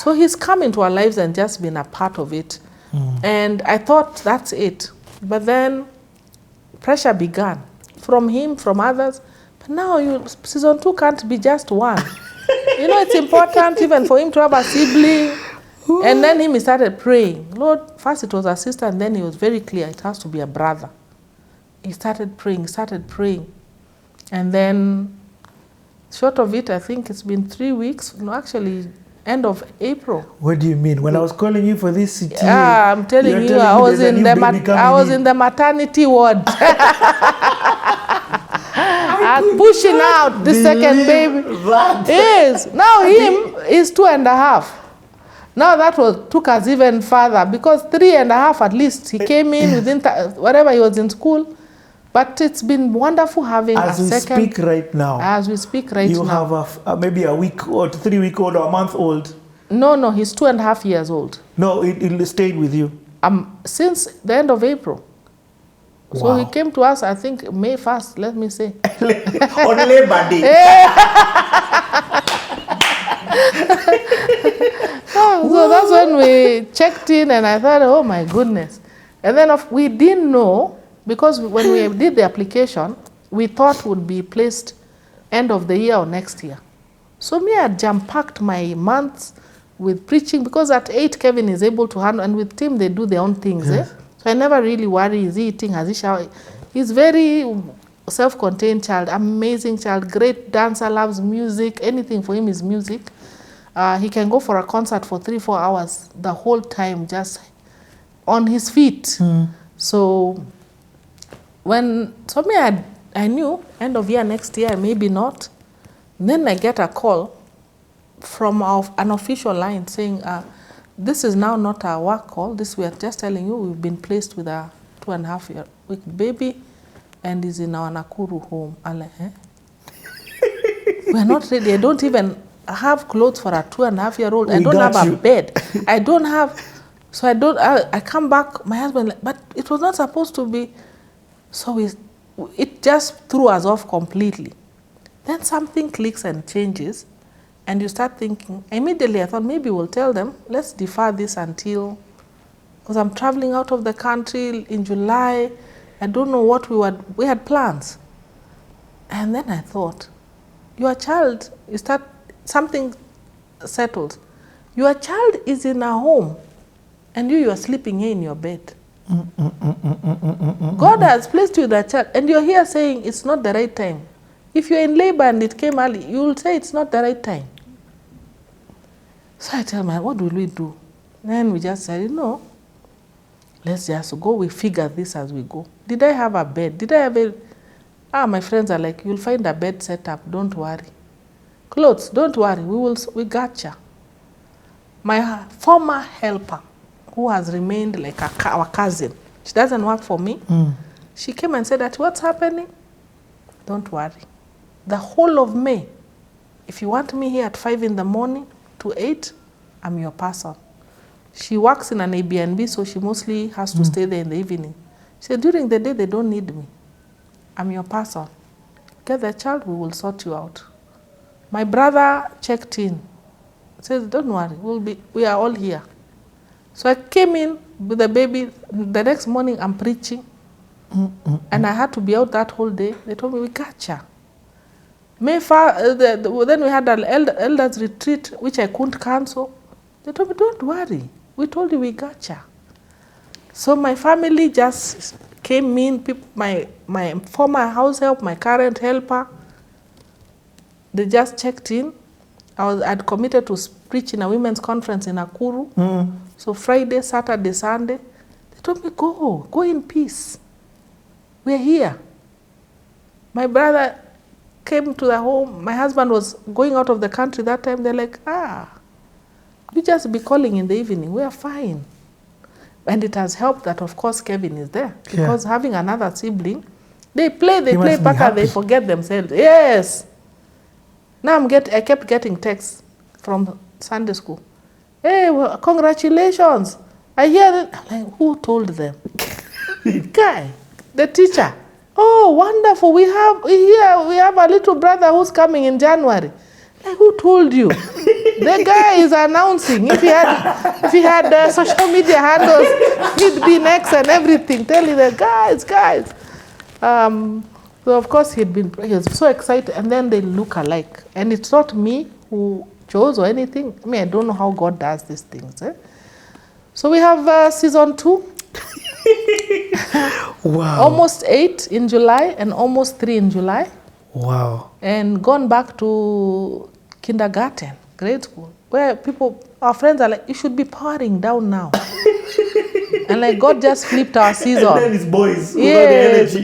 So he's come into our lives and just been a part of it. And I thought that's it. But then pressure began from him, from others. But now season 2 can't be just one. It's important even for him to have a sibling. And then he started praying. Lord, first it was a sister, and then he was very clear, it has to be a brother. He started praying. And then, short of it, I think it's been 3 weeks. No, actually, end of April. What do you mean? When I was calling you for this CT, I'm telling you, I was in the maternity ward. I'm pushing out the second baby. Yes. Now him is 2.5. Now that took us even further, because 3.5 at least he came in within whatever he was in school. But it's been wonderful having a second. As we speak right now. As we speak right now. You have maybe a week or 3-week-old or a month old. No, he's 2.5 years old. No, it stayed with you. Since the end of April. Wow. So he came to us, I think, May 1st, let me say. On Labor Day. So that's when we checked in, and I thought, oh my goodness. And then we didn't know, because when we did the application, we thought would be placed end of the year or next year. So me, I jam-packed my months with preaching, because at 8, Kevin is able to handle, and with Tim, they do their own things. Yes. So I never really worry, is he eating, has he showered? He's very self-contained child, amazing child, great dancer, loves music. Anything for him is music. He can go for a concert for 3-4 hours the whole time, just on his feet. So I knew end of year next year, maybe not. Then I get a call from an official line saying, this is now not a work call. This, we are just telling you, we've been placed with a 2.5-week baby, and is in our Nakuru home. I'm like, we're not ready. I don't even have clothes for a 2.5-year-old. I don't have a bed. I don't have. So I come back. My husband, but it was not supposed to be. So it just threw us off completely. Then something clicks and changes. And you start thinking, immediately I thought maybe we'll tell them, let's defer this until, because I'm traveling out of the country in July. I don't know what we had plans. And then I thought, your child, something settles. Your child is in a home, and you are sleeping here in your bed. God has placed you with a child, and you're here saying it's not the right time. If you're in labor and it came early, you will say it's not the right time. So I tell my, what will we do? Then we just said, no, let's just go. We figure this as we go. Did I have a bed? Did I have a... my friends are like, you'll find a bed set up. Don't worry. Clothes, don't worry. We got you. My former helper, who has remained like our cousin, she doesn't work for me. She came and said that, what's happening? Don't worry. The whole of May, if you want me here at 5 in the morning to 8, I'm your person. She works in an Airbnb, so she mostly has to stay there in the evening. She said, during the day, they don't need me. I'm your person. Get the child, we will sort you out. My brother checked in. Says, don't worry, we are all here. So I came in with the baby. The next morning, I'm preaching. And I had to be out that whole day. They told me, we gotcha. Then we had an elders retreat, which I couldn't cancel. They told me, don't worry. We told you we gotcha. So my family just came in, my former house help, my current helper, they just checked in. I'd committed to preach in a women's conference in Nakuru. So Friday, Saturday, Sunday, they told me, go in peace. We're here. My brother came to the home. My husband was going out of the country that time. They're like, you just be calling in the evening. We are fine. And it has helped that, of course, Kevin is there. Because having another sibling, they play Paka, they forget themselves. Yes. Now I kept getting texts from Sunday school. Hey, well, congratulations. I hear that. I'm like, who told them? Guy, the teacher. Oh, wonderful. We have a little brother who's coming in January. Like, who told you? The guy is announcing. If he had social media handles, he'd be next and everything, telling the guys. So of course he was so excited, and then they look alike. And it's not me who chose or anything. I mean, I don't know how God does these things. So we have season 2. Wow. Almost 8 in July and almost 3 in July. Wow. And gone back to kindergarten, grade school, where our friends are like, you should be powering down now. And like, God just flipped our season. And then it's boys. Yes,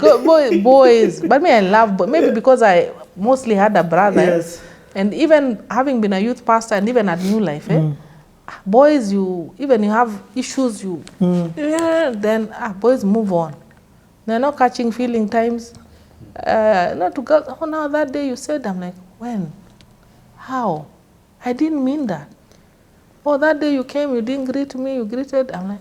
boys. But me, I love boys. Maybe because I mostly had a brother. Yes. And even having been a youth pastor and even at New Life, boys, even you have issues, then boys move on. They're not catching feeling times. Not to girls, oh, now that day you said, I'm like, when? How? I didn't mean that. Oh, that day you came, you didn't greet me, you greeted. I'm like,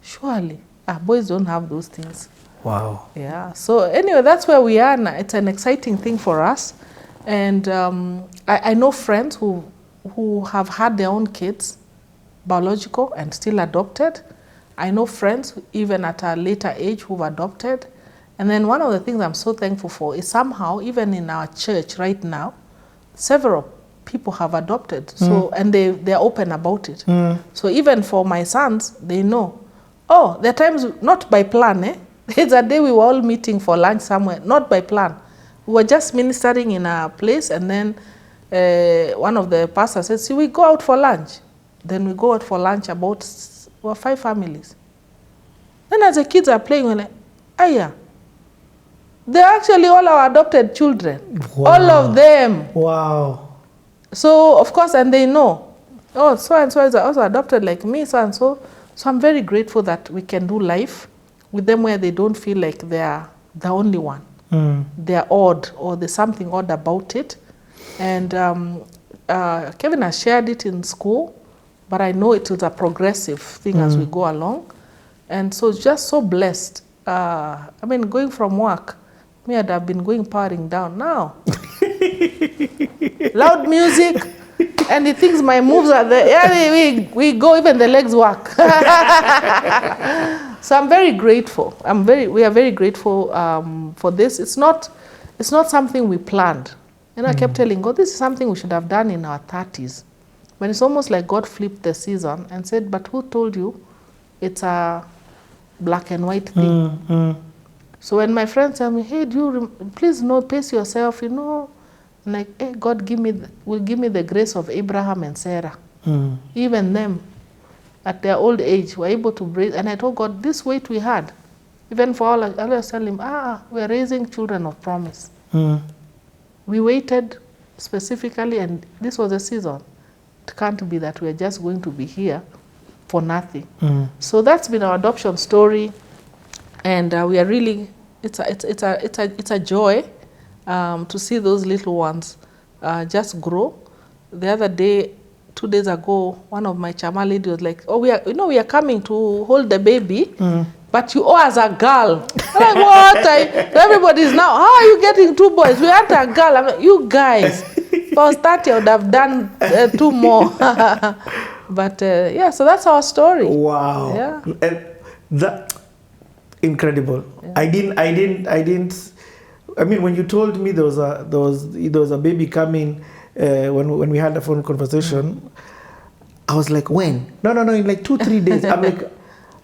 surely. Boys don't have those things. Wow. Yeah. So anyway, that's where we are now. It's an exciting thing for us. And I know friends who have had their own kids, biological and still adopted. I know friends, even at a later age, who've adopted. And then one of the things I'm so thankful for is somehow, even in our church right now, several people have adopted. So, and they're open about it. So even for my sons, they know. Oh, there are times, not by plan, There's a day we were all meeting for lunch somewhere, not by plan. We were just ministering in a place, and then one of the pastors said, see, we go out for lunch. Then we go out for lunch about 5 families. Then as the kids are playing, we're like, yeah. They're actually all our adopted children. Wow. All of them. Wow. So, of course, and they know, oh, so-and-so is also adopted like me, so-and-so. So I'm very grateful that we can do life with them where they don't feel like they're the only one. They're odd, or there's something odd about it. And Kevin has shared it in school, but I know it is a progressive thing as we go along. And so just so blessed. I mean, going from work, me I'd have been going powering down now. Loud music, and he thinks my moves are there. Yeah, we go, even the legs work. So I'm very grateful. We are very grateful for this. It's not something we planned. And I kept telling God, this is something we should have done in our 30s. But it's almost like God flipped the season and said, but who told you it's a black and white thing? So when my friends tell me, hey, please pace yourself, I'm like, hey, God will give me the grace of Abraham and Sarah. Even them, at their old age, were able to breathe. And I told God, this weight we had, even for all, I was telling him, we're raising children of promise. We waited specifically, and this was a season. It can't be that we're just going to be here for nothing. So that's been our adoption story. And we are really, it's a joy to see those little ones just grow. The other day, 2 days ago, one of my chama lady was like, oh, we are coming to hold the baby, but you owe us a girl. I'm like, what? Everybody's now, how are you getting 2 boys? We had a girl. I'm like, you guys, if I was 30, I would have done 2 more. But yeah, so that's our story. Wow. Yeah. And that, incredible. Yeah. I mean, when you told me there was a baby coming when we had the phone conversation, I was like, when? No, in like 2-3 days. I'm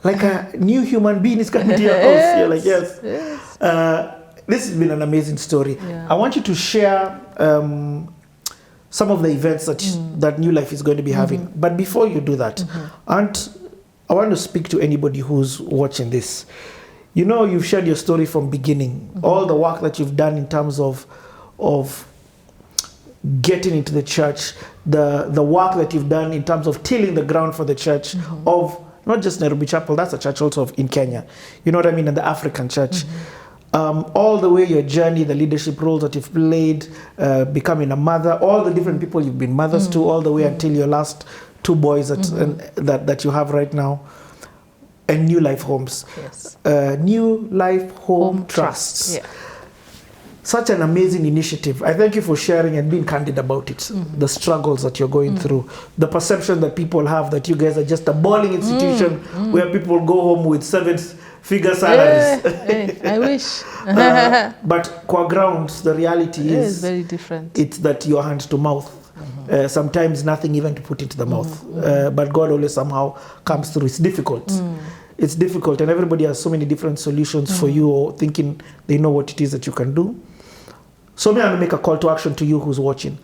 like a new human being is coming to your house. You're like, yes. This has been an amazing story. Yeah. I want you to share some of the events that New Life is going to be having. But before you do that, I want to speak to anybody who's watching this. You've shared your story from beginning, all the work that you've done in terms of getting into the church, the work that you've done in terms of tilling the ground for the church of not just Nairobi Chapel, that's a church also in Kenya, you know what I mean, and the African church. All the way your journey, the leadership roles that you've played, becoming a mother, all the different people you've been mothers to, all the way until your last 2 boys that you have right now. And New Life Homes. Yes. New Life Home Trusts. Yeah. such an amazing initiative. I thank you for sharing and being candid about it. The struggles that you're going through, the perception that people have that you guys are just a balling institution where people go home with 7-figure salaries. I wish. But qua grounds, the reality is very different. It's that you're hand to mouth. Sometimes nothing even to put into the mouth. But God always somehow comes through. It's difficult. It's difficult, and everybody has so many different solutions for you, or thinking they know what it is that you can do. So I'm going to make a call to action to you who's watching.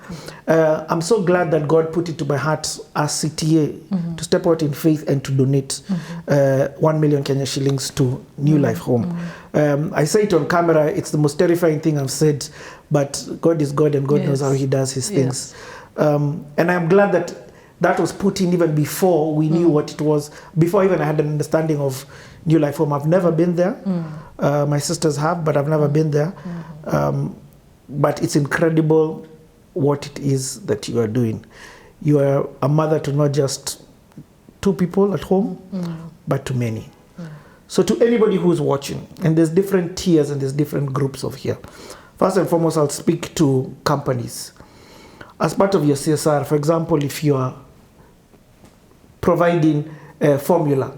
I'm so glad that God put it to my heart as CTA to step out in faith and to donate 1 million Kenya shillings to New Life Home. I say it on camera, it's the most terrifying thing I've said, but God is God and God knows how he does his things. And I'm glad that that was put in even before we knew what it was, before even I had an understanding of New Life Home. I've never been there. My sisters have, but I've never been there. But it's incredible what it is that you are doing. You are a mother to not just 2 people at home, but to many. So to anybody who's watching, and there's different tiers and there's different groups of here. First and foremost, I'll speak to companies. As part of your CSR, for example, if you are providing a formula,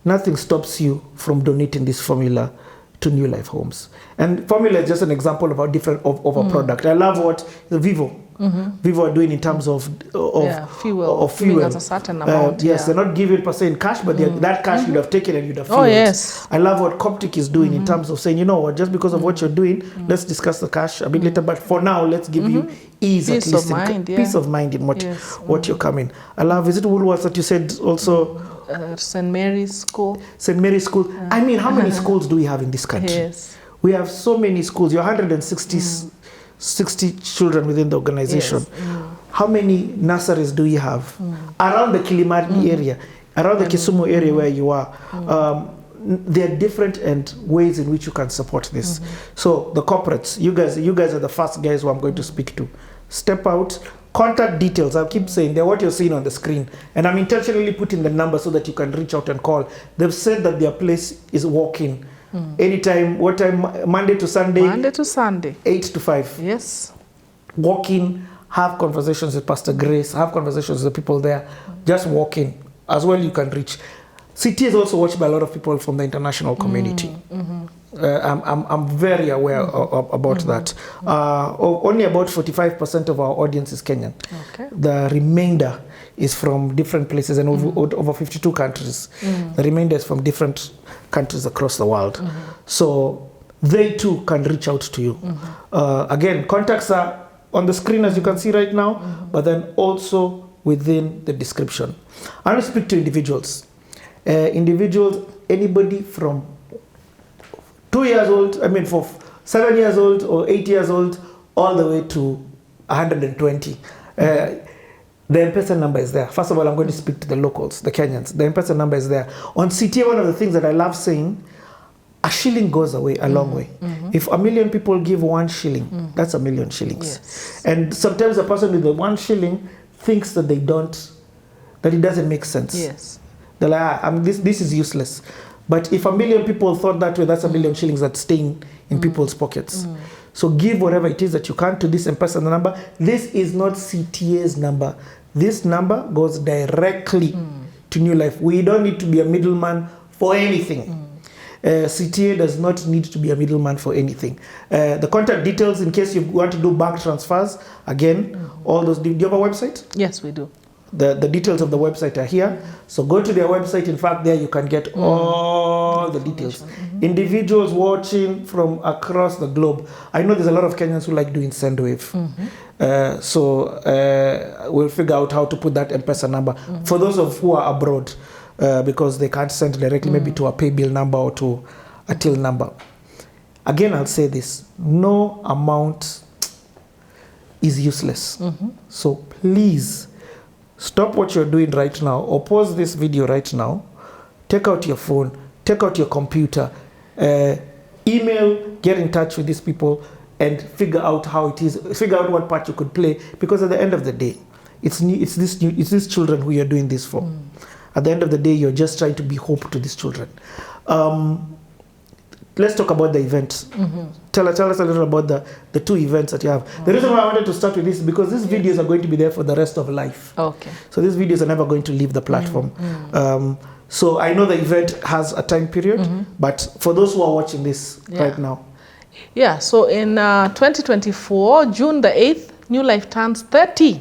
nothing stops you from donating this formula to New Life Homes. And formula is just an example of a different of a product. I love what the Vivo are doing in terms of fuel. Giving us a certain amount. Yes, they're not giving per se in cash, but that cash you'd have taken and you'd have fueled. Oh yes. I love what Coptic is doing in terms of saying, you know what, just because of what you're doing, let's discuss the cash a bit later, but for now, let's give you ease, peace at least of mind, peace of mind in what you're coming. I love, is it Woolworths that you said also? St. Mary's School. St. Mary's School. I mean, how many schools do we have in this country? Yes. We have so many schools. You're 160 children within the organization. Yes. How many nurseries do you have? Around the Kilimani area, around the Kisumu area where you are. There are different ways in which you can support this. So the corporates, you guys are the first guys who I'm going to speak to. Step out. Contact details, I'll keep saying, they're what you're seeing on the screen. And I'm intentionally putting the number so that you can reach out and call. They've said that their place is walk-in. Anytime, what time? Monday to Sunday? Monday to Sunday. 8 to 5. Yes. Walk in, have conversations with Pastor Grace, have conversations with the people there. Just walk in. As well you can reach. CT is also watched by a lot of people from the international community. I'm very aware about that. Only about 45% of our audience is Kenyan. Okay. The remainder is from different places and over 52 countries. The remainder is from different countries across the world. So they too can reach out to you. Again, contacts are on the screen as you can see right now, but then also within the description. I want to speak to individuals. Individuals, anybody from 2 years old, for 7 years old or 8 years old, all the way to 120. The M-Pesa number is there. First of all, I'm going to speak to the locals, the Kenyans. The M-Pesa number is there. On CTA, one of the things that I love saying, a shilling goes away a long way. If 1 million people give 1 shilling, that's 1 million shillings. Yes. And sometimes a person with the 1 shilling thinks that it doesn't make sense. Yes. They're like, this is useless. But if 1 million people thought that way, that's 1 million shillings that's staying in people's pockets. So give whatever it is that you can to this M-Pesa number. This is not CTA's number. This number goes directly to New Life. We don't need to be a middleman for anything. CTA does not need to be a middleman for anything. The contact details, in case you want to do bank transfers, again, all those. Do you have a website? Yes, we do. The details of the website are here. So go to their website. In fact, there you can get all the details. Individuals watching from across the globe. I know there's a lot of Kenyans who like doing SendWave. So we'll figure out how to put that M-Pesa number. For those of who are abroad, because they can't send directly maybe to a Paybill number or to a till number. Again, I'll say this. No amount is useless. So please, stop what you're doing right now or pause this video right now. Take out your phone, take out your computer, email, get in touch with these people and figure out how it is, figure out what part you could play, because at the end of the day, it's these children who you're doing this for. At the end of the day, you're just trying to be hope to these children. let's talk about the events. Tell us a little about the 2 events that you have. The reason why I wanted to start with this is because these videos are going to be there for the rest of life. Okay. So these videos are never going to leave the platform. So I know the event has a time period, but for those who are watching this right now. Yeah, so in 2024, June the 8th, New Life turns 30.